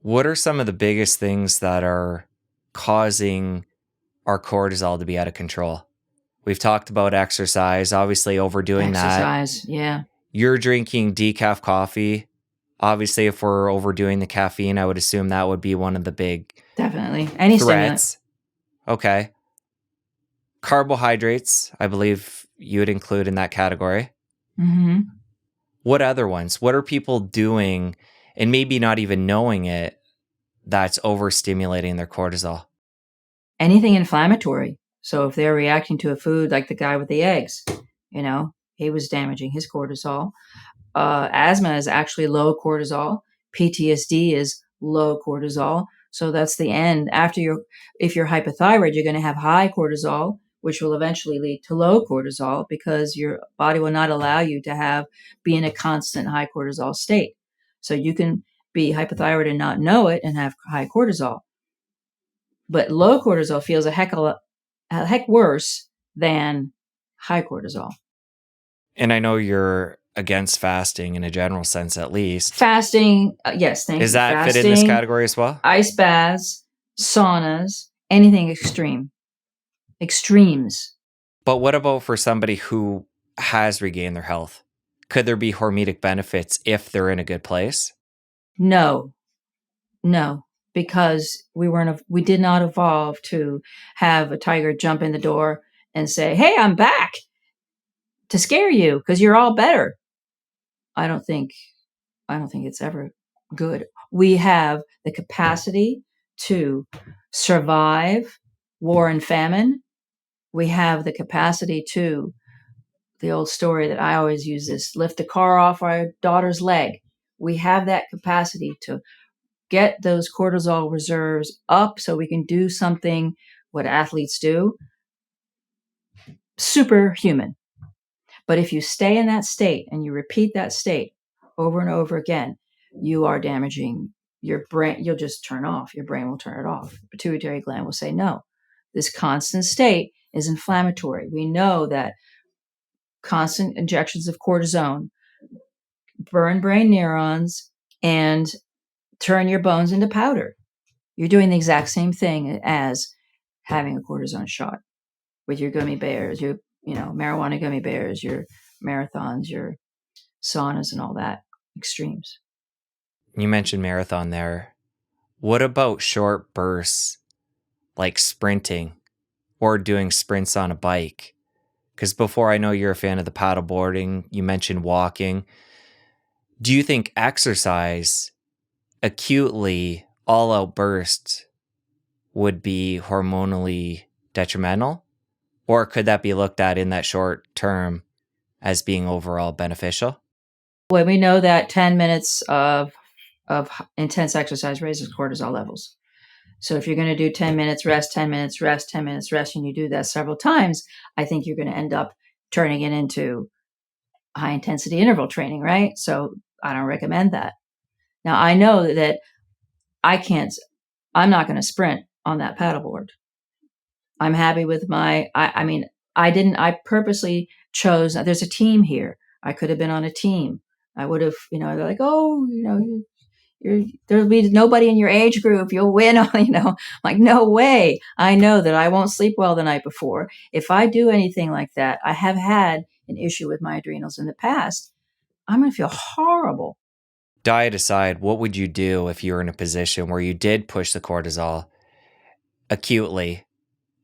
What are some of the biggest things that are causing our cortisol to be out of control? We've talked about exercise, obviously overdoing that. Exercise, yeah. You're drinking decaf coffee. Obviously, if we're overdoing the caffeine, I would assume that would be one of the big Definitely. Any stimulant. threats. Okay. Carbohydrates, I believe you would include in that category. Mm-hmm. What other ones? What are people doing and maybe not even knowing it that's overstimulating their cortisol? Anything inflammatory. So if they're reacting to a food like the guy with the eggs, he was damaging his cortisol. Asthma is actually low cortisol. PTSD is low cortisol. So that's the end. If you're hypothyroid, you're going to have high cortisol, which will eventually lead to low cortisol because your body will not allow you to be in a constant high cortisol state. So you can be hypothyroid and not know it and have high cortisol. But low cortisol feels a heck worse than high cortisol. And I know you're against fasting in a general sense, at least. Fasting, yes, thank you. Is that Fasting, fit in this category as well? Ice baths, saunas, anything extremes. But what about for somebody who has regained their health? Could there be hormetic benefits if they're in a good place? No, because we did not evolve to have a tiger jump in the door and say, "Hey, I'm back," to scare you because you're all better. I don't think it's ever good. We have the capacity to survive war and famine. We have the capacity to, the old story that I always use is, lift the car off our daughter's leg. We have that capacity to get those cortisol reserves up so we can do something, what athletes do, superhuman. But if you stay in that state and you repeat that state over and over again, you are damaging your brain. You'll just turn off. Your brain will turn it off. The pituitary gland will say, no, this constant state is inflammatory. We know that constant injections of cortisone burn brain neurons and turn your bones into powder. You're doing the exact same thing as having a cortisone shot with your gummy bears, your marijuana gummy bears, your marathons, your saunas, and all that extremes. You mentioned marathon there. What about short bursts like sprinting or doing sprints on a bike? Because before, I know you're a fan of the paddle boarding. You mentioned walking. Do you think exercise, acutely all out bursts, would be hormonally detrimental? Or could that be looked at in that short term as being overall beneficial? Well, we know that 10 minutes of intense exercise raises cortisol levels. So if you're going to do 10 minutes rest, 10 minutes rest, 10 minutes rest, and you do that several times, I think you're going to end up turning it into high intensity interval training, right? So I don't recommend that. Now I know that I'm not going to sprint on that paddleboard. I'm happy with I purposely chose, there's a team here. I could have been on a team. I would have, they're like, oh, there'll be nobody in your age group. You'll win. Like, no way. I know that I won't sleep well the night before. If I do anything like that, I have had an issue with my adrenals in the past. I'm going to feel horrible. Diet aside, what would you do if you were in a position where you did push the cortisol acutely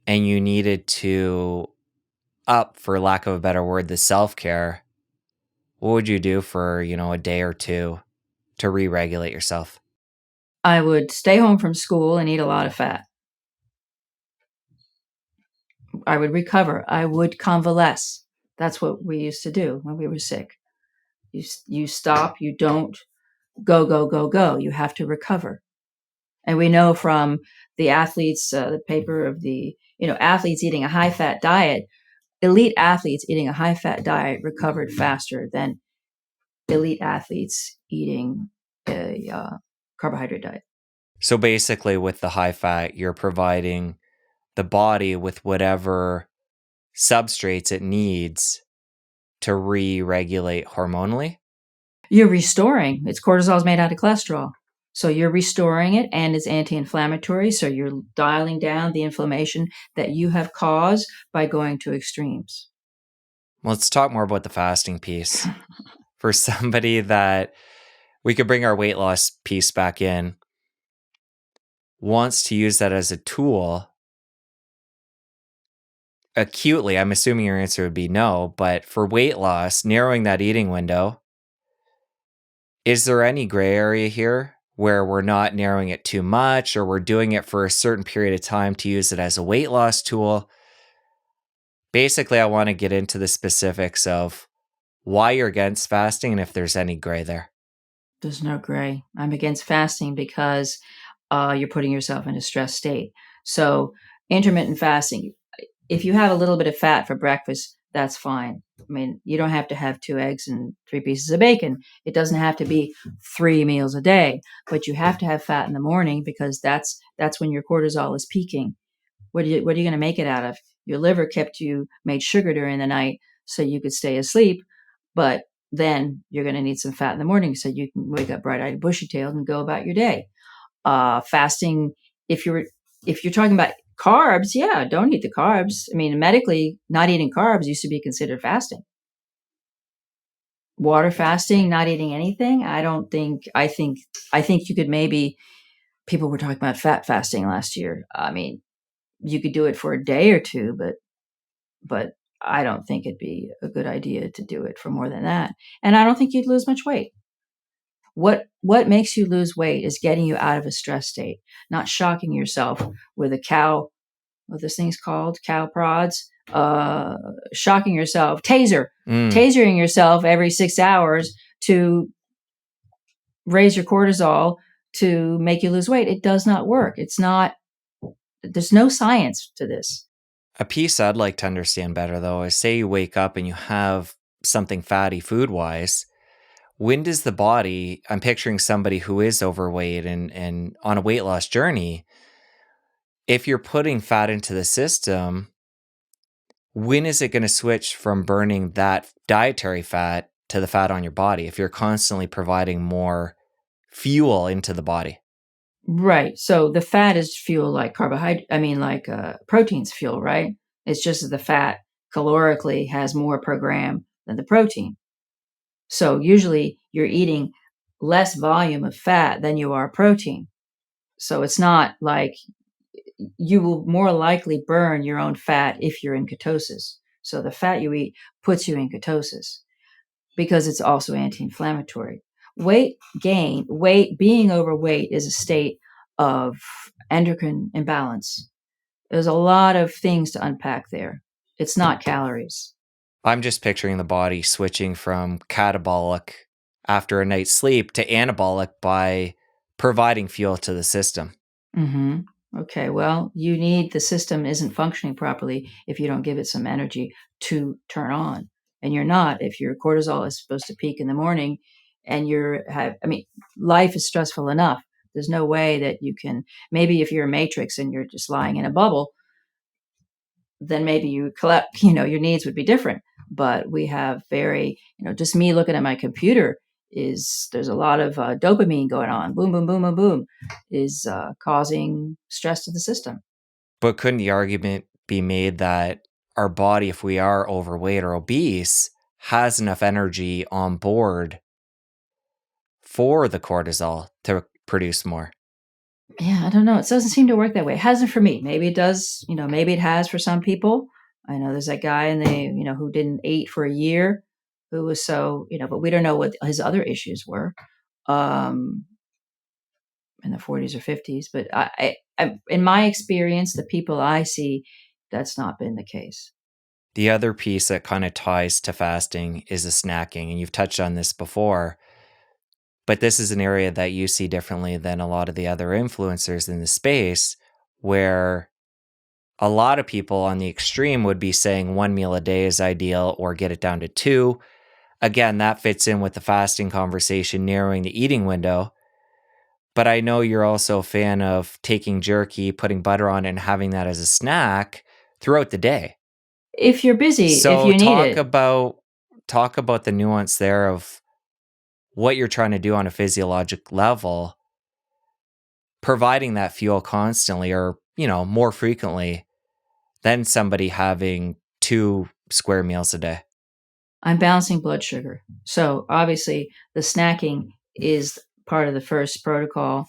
and you needed to up, for lack of a better word, the self-care? What would you do for, a day or two to re-regulate yourself? I would stay home from school and eat a lot of fat. I would recover. I would convalesce. That's what we used to do when we were sick. You stop. You don't go. You have to recover. And we know from the athletes, the paper of athletes eating a high-fat diet, elite athletes eating a high-fat diet recovered faster than elite athletes eating a carbohydrate diet. So basically, with the high fat, you're providing the body with whatever substrates it needs to re-regulate hormonally? You're restoring. Cortisol is made out of cholesterol. So you're restoring it, and it's anti-inflammatory. So you're dialing down the inflammation that you have caused by going to extremes. Let's talk more about the fasting piece. For somebody that we could bring our weight loss piece back in, wants to use that as a tool acutely, I'm assuming your answer would be no, but for weight loss, narrowing that eating window, is there any gray area here where we're not narrowing it too much, or we're doing it for a certain period of time to use it as a weight loss tool? Basically, I want to get into the specifics of why you're against fasting and if there's any gray there. There's no gray. I'm against fasting because you're putting yourself in a stress state. So intermittent fasting, if you have a little bit of fat for breakfast, that's fine. I mean, you don't have to have 2 eggs and 3 pieces of bacon. It doesn't have to be 3 meals a day, but you have to have fat in the morning because that's when your cortisol is peaking. What are you going to make it out of? Your liver made sugar during the night so you could stay asleep, but then you're going to need some fat in the morning so you can wake up bright-eyed, bushy-tailed, and go about your day. Fasting, if you're talking about carbs, yeah, don't eat the carbs. I mean, medically, not eating carbs used to be considered fasting. Water fasting, not eating anything. I think you could maybe. People were talking about fat fasting last year. I mean, you could do it for a day or two, but I don't think it'd be a good idea to do it for more than that. And I don't think you'd lose much weight. What makes you lose weight is getting you out of a stress state, not shocking yourself with a cow, what this thing's called, cow prods, shocking yourself, tasering yourself every 6 hours to raise your cortisol to make you lose weight. It does not work. There's no science to this. A piece I'd like to understand better, though, is say you wake up and you have something fatty food-wise. When does the body, I'm picturing somebody who is overweight and on a weight loss journey, if you're putting fat into the system, when is it going to switch from burning that dietary fat to the fat on your body if you're constantly providing more fuel into the body? Right. So the fat is fuel like protein's fuel, right? It's just that the fat calorically has more per gram than the protein. So usually you're eating less volume of fat than you are protein. So it's not like you will more likely burn your own fat if you're in ketosis. So the fat you eat puts you in ketosis because it's also anti-inflammatory. Being overweight is a state of endocrine imbalance. There's a lot of things to unpack there. It's not calories. I'm just picturing the body switching from catabolic after a night's sleep to anabolic by providing fuel to the system. Mm-hmm. Okay, well, the system isn't functioning properly if you don't give it some energy to turn on. And you're not, if your cortisol is supposed to peak in the morning and life is stressful enough. There's no way that you can, maybe if you're a matrix and you're just lying in a bubble, then maybe your needs would be different. But we have just me looking at my computer there's a lot of dopamine going on. Boom, boom, boom, boom, boom is causing stress to the system. But couldn't the argument be made that our body, if we are overweight or obese, has enough energy on board for the cortisol to produce more? Yeah, I don't know. It doesn't seem to work that way. It hasn't for me. Maybe it does. Maybe it has for some people. I know there's that guy who didn't eat for a year, who was but we don't know what his other issues were. In the 40s or 50s. But I, in my experience, the people I see, that's not been the case. The other piece that kind of ties to fasting is the snacking. And you've touched on this before, but this is an area that you see differently than a lot of the other influencers in the space, where a lot of people on the extreme would be saying 1 meal a day is ideal or get it down to 2. Again, that fits in with the fasting conversation, narrowing the eating window. But I know you're also a fan of taking jerky, putting butter on it, and having that as a snack throughout the day. If you're busy, So if you need it. talk about the nuance there of what you're trying to do on a physiologic level providing that fuel constantly or, more frequently than somebody having 2 square meals a day? I'm balancing blood sugar. So obviously the snacking is part of the first protocol.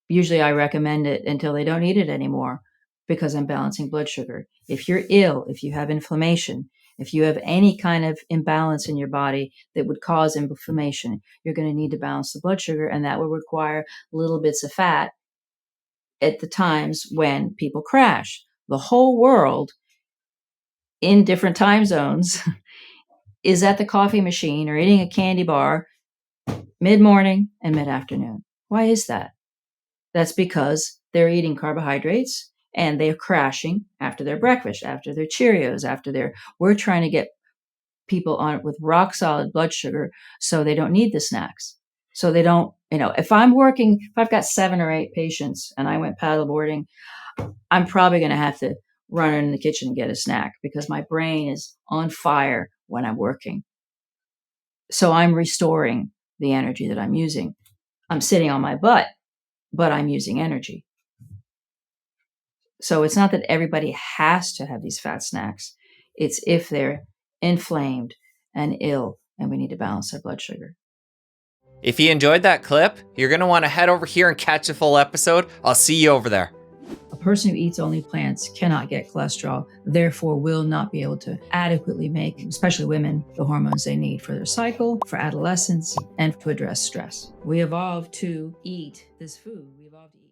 Usually I recommend it until they don't need it anymore because I'm balancing blood sugar. If you're ill, if you have inflammation, if you have any kind of imbalance in your body that would cause inflammation, you're going to need to balance the blood sugar, and that will require little bits of fat at the times when people crash. The whole world in different time zones is at the coffee machine or eating a candy bar mid-morning and mid-afternoon. Why is that? That's because they're eating carbohydrates and they're crashing after their breakfast, after their Cheerios, we're trying to get people on with rock solid blood sugar so they don't need the snacks. So they don't, if I've got 7 or 8 patients and I went paddleboarding, I'm probably going to have to run in the kitchen and get a snack because my brain is on fire when I'm working. So I'm restoring the energy that I'm using. I'm sitting on my butt, but I'm using energy. So it's not that everybody has to have these fat snacks. It's if they're inflamed and ill and we need to balance their blood sugar. If you enjoyed that clip, you're going to want to head over here and catch a full episode. I'll see you over there. A person who eats only plants cannot get cholesterol, therefore will not be able to adequately make, especially women, the hormones they need for their cycle, for adolescence, and to address stress. We evolved to eat this food. We evolved to eat